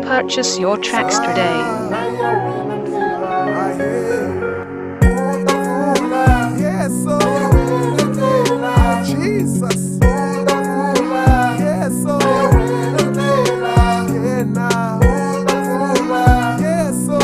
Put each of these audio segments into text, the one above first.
Purchase your tracks today. Yeso, Jesus, yeso, wena, yeso,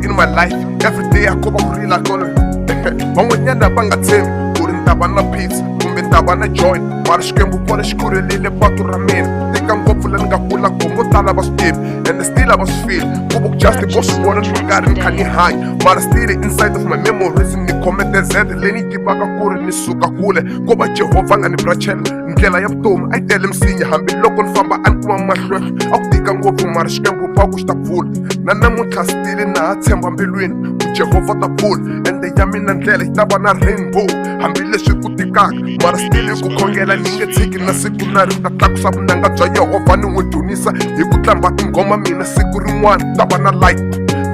in my life, every day I go back real like on van'wanyana va nga tshembi ku ri ni ta va na peace kumbe ni ta va na joy mara xikwembu vona xi kurile patu ra mina tika ngopfu la ni nga kula gombo tala va swi tivi and still a va swi feel ku va ku just vo swi vona ni karhi ni kha ni hanya mara still inside of my memories ni khome desert leyi ni tivaka ku ri ni suka kule ko va Jehovha nga ni brachela ndlela ya vutomi a yi tele misinya hambiloko ni famba a ni kuma mahlwela a ku tika ngopfu mara xikwembu va ku xi ta pfula na namuntlha still na ha tshemba mbilwini ku Jehovha ta pfula ende ya mina ndlela yi ta va na rainbow hambileswi ku tikaka mara still ku khongela ni nge tshiki na siku na ri ta tlakusa vunanga bya Yehovha ni n'wi dzunisa hi ku tlamba tinghoma mina siku rin'wana ta va na light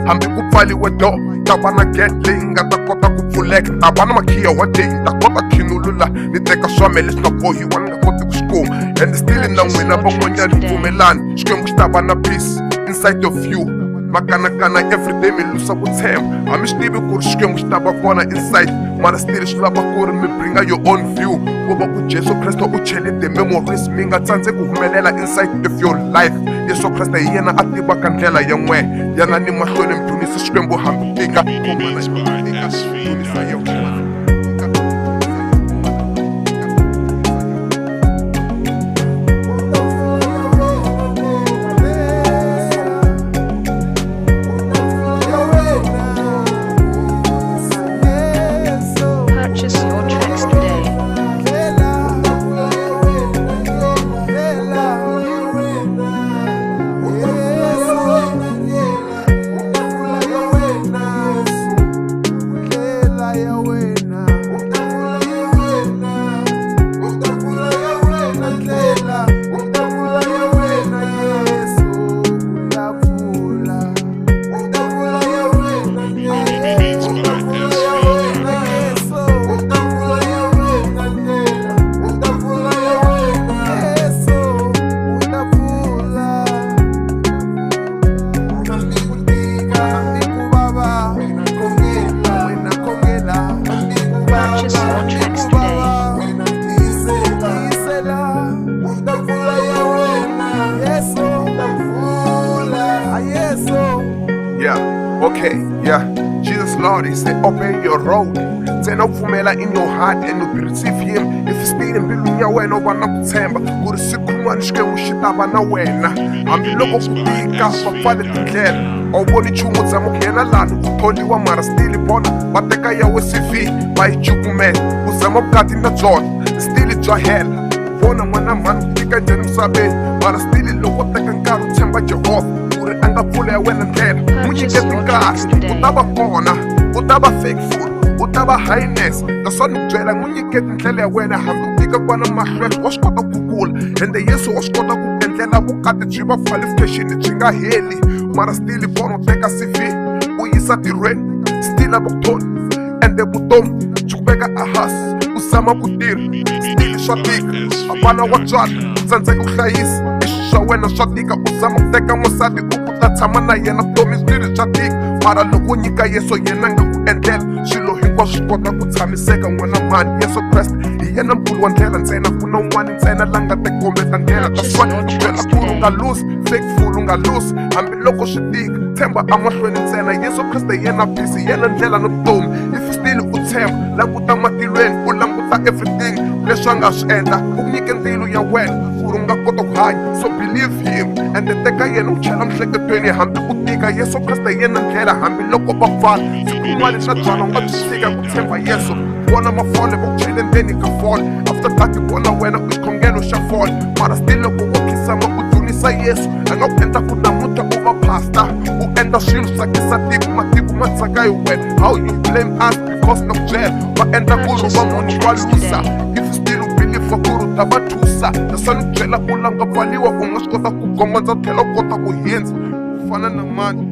hambi ku pfaliwe door ta va na gate leyi nga ta kota ku pfuleka ta va na makhiya wa day ta kota khinulula ni teka swame leswi nga bohiwa ni nga koti ku swi kuma and still na n'wina van'wanyani pfumelani xikwembu xi ta va na peace inside of you makanakana everyday mi lusa ku tshemba hambi swi tivi ku ri xikwembu xi ta va kona inside mara still swi lava ku ri mi bringa your own view ku va ku Jesu Kreste u chele the memories mi nga tsandzeki ku humelela inside of your life Yesu Kreste hi yena a tivaka ndlela ya n'we yana ni mahlweni mi dzunisa xikwembu hambi tika Okay, yeah, Jesus Lord, he said, open your road. Say no fumela in your heart and you receive him. If you stay in building your way, no one not temper. Go to Sikumani, Shitaba, na wena. I'm the local tika, for father to care. Or what did you want some Kena land? Who told you one mara still upon, but the guy was CV by Chukuman, who some of got in the joint, still it's your hell. Bona mana man, tika Janum Sabe, but still look what they can carry temper your off. Anga pfula ya wena ndlela munyiketi nkarhi u ta va kona u ta va faithful u ta va highness naswona ni byela munyiketi ndlela ya wena hambi u tika kwana mahlweni wa swi kota ku kula ende Yesu wa swi kota ku endlela vukati byi va qualification byi nga heli mara still vona u teka CV u yisa tirhweni still avutomi ende vutomi byi ku veka ahasi u zama ku tirha still swa tika a vana wa tswala tsandzeka ku hlayisa swa wena swa tika u zama ku teka n'wansati u ta tshama na yena vutomi byi swa tika mara loko nyika Yesu yena nga ku endlela swilo hinkwaswo swi kota ku tshamiseka n'wana mani Yesu Kreste hi yena mpfulu wa ndlela ntsena ku na un'wana ntsena la nga tikombeta ndlela ta swona byela ku u nga lusi faithful u nga lusi hambiloko swi tika tshemba amahlweni ntsena Yesu Kreste hi yena peace hi yena ndlela no vutomi if still u tshemba languta matilweni u languta everything leswi a nga swi endla u ku nyike mbilu ya wena ku ri u nga kota ku hanya. So believe him ende teka yena u chela miehleketweni hambi ku tika. Yesu Kreste hi yena ndlela hambi loko va pfala. Siku rin'wana na byala u nga byi fika ku tshemba Yesu. Vona mafole va ku chele ndzeni ka fole. After that vona wena u xikhongelo xa fole. Mara still loko u khisama u dzunisa Yesu a nga ku endla ku namuntlha u va pastor. U endla swilo swa kisa matiko ma tsaka hi wena. How you blame us because no jail va endla ku ri va munhu va lusa. If you still believe va ku ri ta va thusa. Leswi ni byela ku langa pfaliwa u nga swi kota ku goma ndza tlhela u kota ku hindza. Ku fana na mani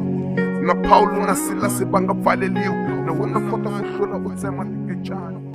na Paulo na Silasi va nga pfaleliwa na wena kota ku hlula u tsema tikejana.